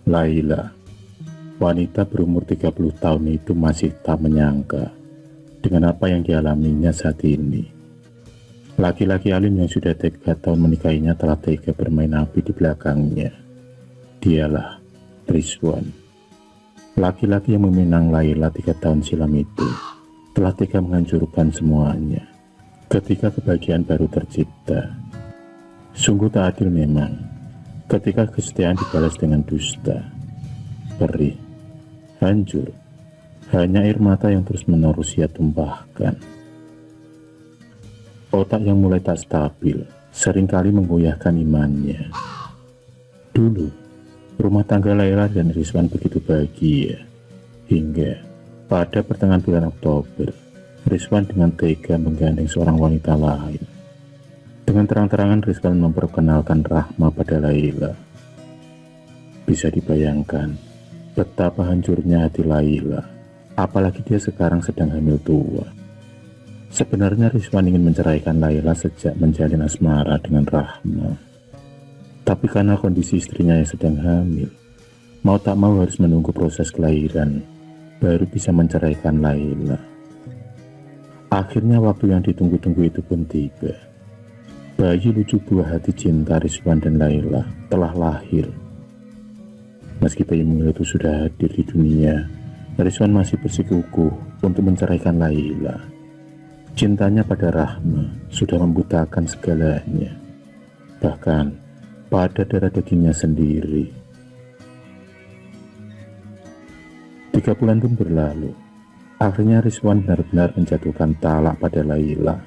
Laila, wanita berumur 30 tahun itu masih tak menyangka dengan apa yang dialaminya saat ini. Laki-laki alim yang sudah 3 tahun menikahinya telah tega bermain api di belakangnya. Dialah Rizwan. Laki-laki yang meminang Laila 3 tahun silam itu telah tega menghancurkan semuanya ketika kebahagiaan baru tercipta. Sungguh tak adil memang ketika kesetiaan dibalas dengan dusta. Perih, hancur, hanya air mata yang terus-menerus ia tumpahkan. Otak yang mulai tak stabil seringkali menggoyahkan imannya. Dulu, rumah tangga Laila dan Rizwan begitu bahagia, hingga pada pertengahan bulan Oktober, Rizwan dengan tega menggandeng seorang wanita lain. Dengan terang-terangan Rizwan memperkenalkan Rahma pada Laila. Bisa dibayangkan betapa hancurnya hati Laila, apalagi dia sekarang sedang hamil tua. Sebenarnya Rizwan ingin menceraikan Laila sejak menjalin asmara dengan Rahma. Tapi karena kondisi istrinya yang sedang hamil, mau tak mau harus menunggu proses kelahiran, baru bisa menceraikan Laila. Akhirnya waktu yang ditunggu-tunggu itu pun tiba. Bayi lucu buah hati cinta Rizwan dan Laila telah lahir. Meski bayi mungil itu sudah hadir di dunia, Rizwan masih bersikukuh untuk menceraikan Laila. Cintanya pada Rahma sudah membutakan segalanya, bahkan pada darah dagingnya sendiri. 3 bulan pun berlalu. Akhirnya Rizwan benar-benar menjatuhkan talak pada Laila.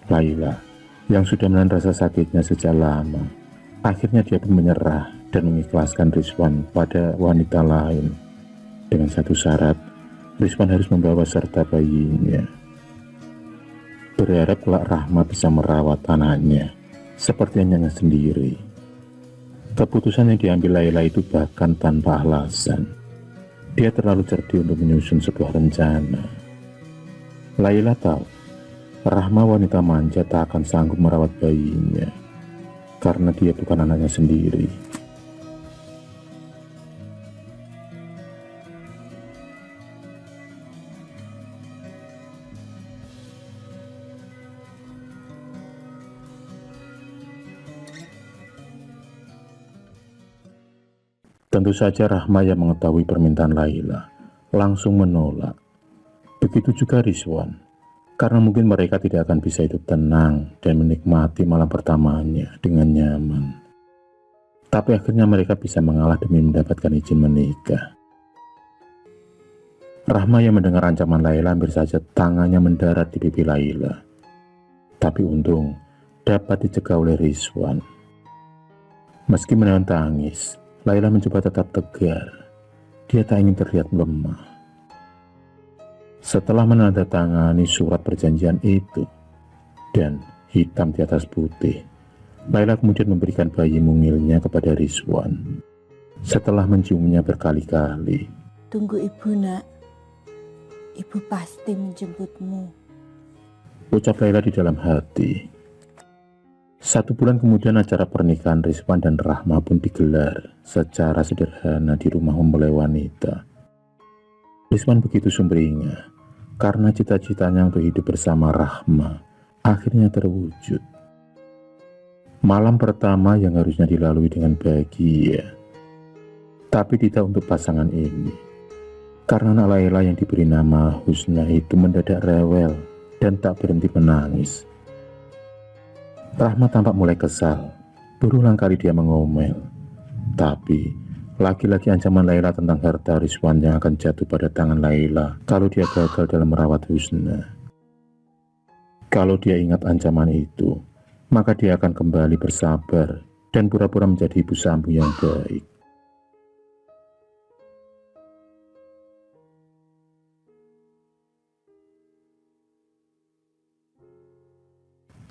Laila yang sudah menahan rasa sakitnya sejak lama, akhirnya dia pun menyerah dan mengikhlaskan Rizwan pada wanita lain. Dengan satu syarat, Rizwan harus membawa serta bayinya. Berharap kelak Rahma bisa merawat anaknya seperti anaknya sendiri. Keputusan yang diambil Laila itu bahkan tanpa alasan. Dia terlalu cerdik untuk menyusun sebuah rencana. Laila tahu Rahma wanita manja tak akan sanggup merawat bayinya karena dia bukan anaknya sendiri. Tentu saja Rahma yang mengetahui permintaan Laila langsung menolak. Begitu juga Rizwan, karena mungkin mereka tidak akan bisa hidup tenang dan menikmati malam pertamanya dengan nyaman. Tapi akhirnya mereka bisa mengalah demi mendapatkan izin menikah. Rahma yang mendengar ancaman Laila hampir saja tangannya mendarat di pipi Laila. Tapi untung dapat dicegah oleh Rizwan. Meski menahan tangis, Laila mencoba tetap tegar. Dia tak ingin terlihat lemah. Setelah menandatangani surat perjanjian itu dan hitam di atas putih, Laila kemudian memberikan bayi mungilnya kepada Rizwan. Setelah menciumnya berkali-kali. Tunggu ibu nak, ibu pasti menjemputmu, ucap Laila di dalam hati. 1 bulan kemudian acara pernikahan Rizwan dan Rahma pun digelar secara sederhana di rumah mempelai wanita. Rizwan begitu sumringah karena cita-citanya untuk hidup bersama Rahma akhirnya terwujud. Malam pertama yang harusnya dilalui dengan bahagia, tapi tidak untuk pasangan ini. Karena anak Laila yang diberi nama Husna itu mendadak rewel dan tak berhenti menangis. Rahma tampak mulai kesal. Berulang kali dia mengomel. Tapi lagi-lagi ancaman Laila tentang harta Rizwan yang akan jatuh pada tangan Laila kalau dia gagal dalam merawat Husna. Kalau dia ingat ancaman itu, maka dia akan kembali bersabar dan pura-pura menjadi ibu sambung yang baik.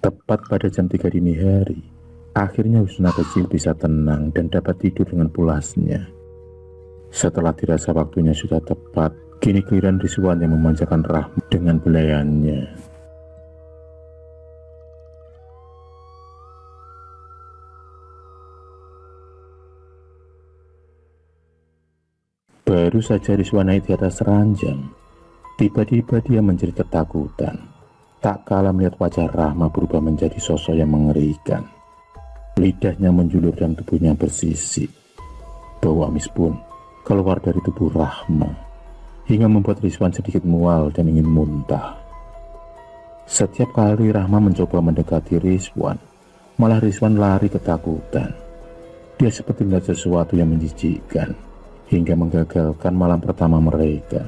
Tepat pada jam 3 dini hari, akhirnya Husna kecil bisa tenang dan dapat tidur dengan pulasnya. Setelah dirasa waktunya sudah tepat, kini giliran Rizwan yang memanjakan Rahma dengan belayannya. Baru saja Rizwan naik di atas ranjang, tiba-tiba dia menjerit ketakutan. Tak kalah melihat wajah Rahma berubah menjadi sosok yang mengerikan. Lidahnya menjulur dan tubuhnya bersisik. Bau amis pun keluar dari tubuh Rahma, hingga membuat Rizwan sedikit mual dan ingin muntah. Setiap kali Rahma mencoba mendekati Rizwan, malah Rizwan lari ketakutan. Dia seperti melihat sesuatu yang menjijikkan, hingga menggagalkan malam pertama mereka.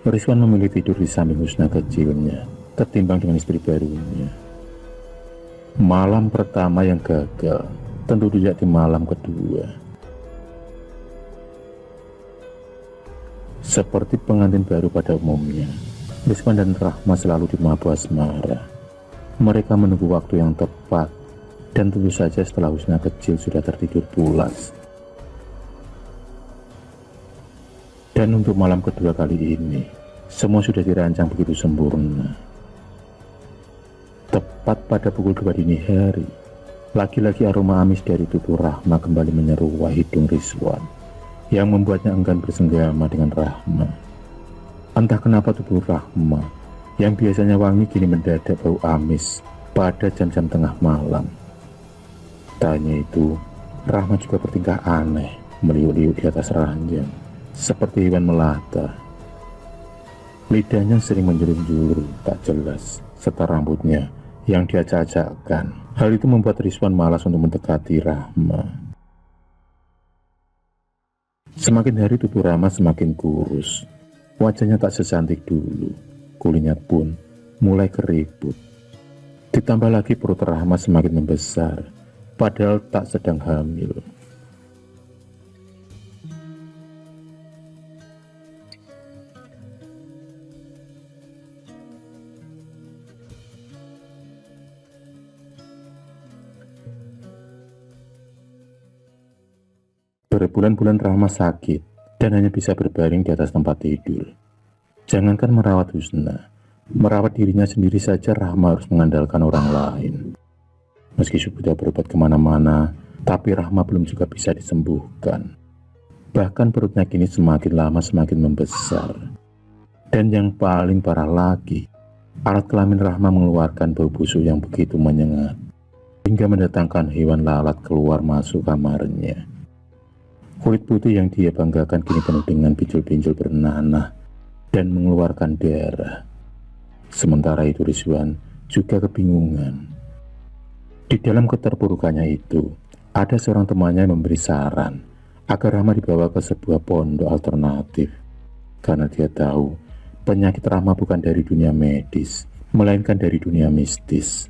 Rizwan memilih tidur di samping Husna kecilnya, ketimbang dengan istri barunya. Malam pertama yang gagal, tentu tidak di malam kedua. Seperti pengantin baru pada umumnya, Rizwan dan Rahma selalu dimabu asmara. Mereka menunggu waktu yang tepat, dan tentu saja setelah Husna kecil sudah tertidur pulas. Dan untuk malam kedua kali ini, semua sudah dirancang begitu sempurna. Tepat pada pukul 2 dini hari, lagi-lagi aroma amis dari tubuh Rahma kembali menyeruak hidung Rizwan, yang membuatnya enggan bersenggama dengan Rahma. Entah kenapa tubuh Rahma, yang biasanya wangi, kini mendadak bau amis pada jam-jam tengah malam. Tak hanya itu, Rahma juga bertingkah aneh, meliuk-liuk di atas ranjang, seperti hewan melata. Lidahnya sering menjulur-julur tak jelas, serta rambutnya yang diacak-acakkan. Hal itu membuat Rizwan malas untuk mendekati Rahma. Semakin hari tubuh Rahma semakin kurus. Wajahnya tak secantik dulu. Kulitnya pun mulai keriput. Ditambah lagi perut Rahma semakin membesar, padahal tak sedang hamil. Berbulan-bulan Rahma sakit dan hanya bisa berbaring di atas tempat tidur. Jangankan merawat Husna, merawat dirinya sendiri saja Rahma harus mengandalkan orang lain. Meski sudah berobat kemana-mana, tapi Rahma belum juga bisa disembuhkan. Bahkan perutnya kini semakin lama semakin membesar. Dan yang paling parah lagi, alat kelamin Rahma mengeluarkan bau busuk yang begitu menyengat, hingga mendatangkan hewan lalat keluar masuk kamarnya. Kulit putih yang dia banggakan kini penuh dengan pinjul-pinjul bernanah dan mengeluarkan darah. Sementara itu Rizwan juga kebingungan. Di dalam keterpurukannya itu, ada seorang temannya yang memberi saran agar Rahma dibawa ke sebuah pondok alternatif. Karena dia tahu penyakit Rahma bukan dari dunia medis, melainkan dari dunia mistis.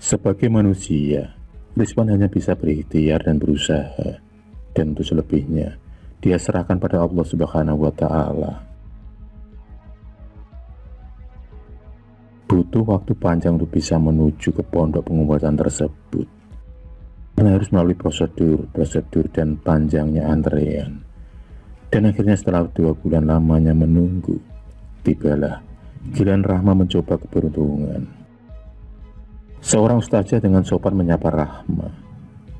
Sebagai manusia, Rizwan hanya bisa berikhtiar dan berusaha, dan untuk selebihnya dia serahkan pada Allah Subhanahu wa Ta'ala. Butuh waktu panjang untuk bisa menuju ke pondok pengobatan tersebut, karena harus melalui prosedur dan panjangnya antrean. Dan akhirnya setelah 2 bulan lamanya menunggu, tibalah giliran Rahma mencoba keberuntungan. Seorang ustazah dengan sopan menyapa Rahma.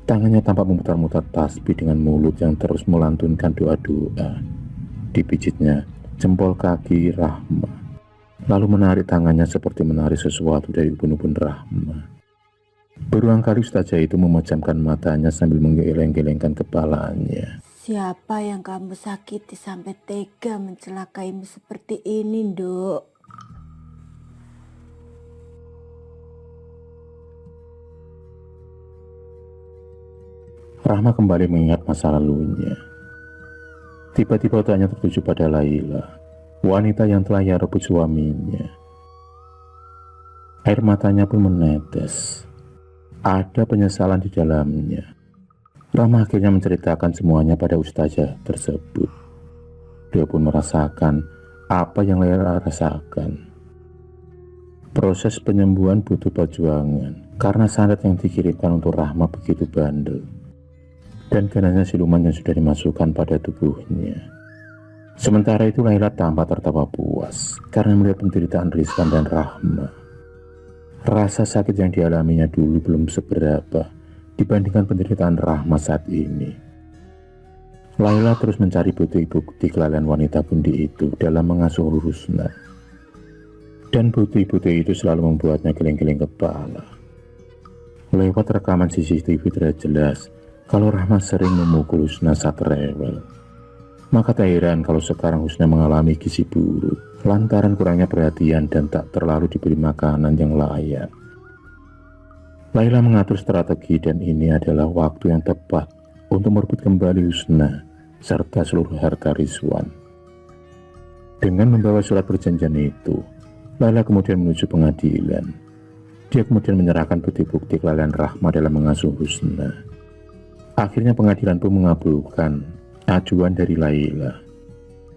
Tangannya tampak memutar-mutar tasbih dengan mulut yang terus melantunkan doa-doa. Dipijitnya jempol kaki Rahma, lalu menarik tangannya seperti menarik sesuatu dari ubun-ubun Rahma. Berulang kali ustazah itu memejamkan matanya sambil menggeleng-gelengkan kepalanya. Siapa yang kamu sakiti sampai tega mencelakaimu seperti ini, Nduk? Rahma kembali mengingat masa lalunya. Tiba-tiba otaknya tertuju pada Laila, wanita yang telah ia rebut suaminya. Air matanya pun menetes. Ada penyesalan di dalamnya. Rahma akhirnya menceritakan semuanya pada ustazah tersebut. Dia pun merasakan apa yang Laila rasakan. Proses penyembuhan butuh perjuangan, karena sanad yang dikirimkan untuk Rahma begitu bandel. Dan karenanya siluman yang sudah dimasukkan pada tubuhnya. Sementara itu Laila tampak tertawa puas karena melihat penderitaan Rizwan dan Rahma. Rasa sakit yang dialaminya dulu belum seberapa dibandingkan penderitaan Rahma saat ini. Laila terus mencari bukti-bukti kelalaian wanita bundi itu dalam mengasuh Rusna. Dan bukti-bukti itu selalu membuatnya geleng-geleng kepala. Lewat rekaman CCTV terlihat jelas kalau Rahma sering memukul Husna saat rewel. Maka tak heran kalau sekarang Husna mengalami gizi buruk lantaran kurangnya perhatian dan tak terlalu diberi makanan yang layak. Laila mengatur strategi dan ini adalah waktu yang tepat untuk merebut kembali Husna serta seluruh harta Rizwan. Dengan membawa surat perjanjian itu, Laila kemudian menuju pengadilan. Dia kemudian menyerahkan bukti-bukti kelalaian Rahma dalam mengasuh Husna. Akhirnya pengadilan pun mengabulkan ajuan dari Laila.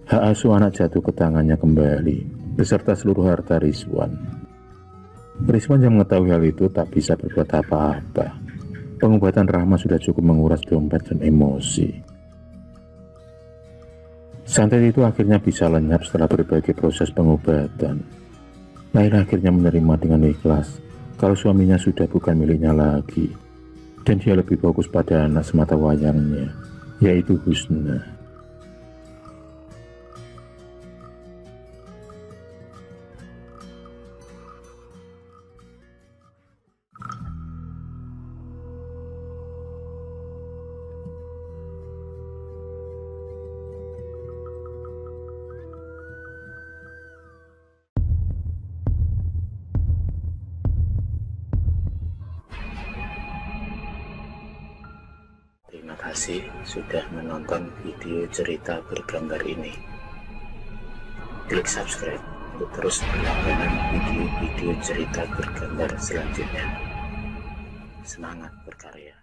Hak asuh anak jatuh ke tangannya kembali, beserta seluruh harta Rizwan. Rizwan yang mengetahui hal itu tak bisa berbuat apa-apa. Pengobatan Rahma sudah cukup menguras dompet dan emosi. Santet itu akhirnya bisa lenyap setelah berbagai proses pengobatan. Laila akhirnya menerima dengan ikhlas kalau suaminya sudah bukan miliknya lagi, dan dia lebih fokus pada anak semata wayangnya, yaitu Husna. Terima kasih sudah menonton video cerita bergambar ini. Klik subscribe untuk terus berlangganan video-video cerita bergambar selanjutnya. Semangat berkarya.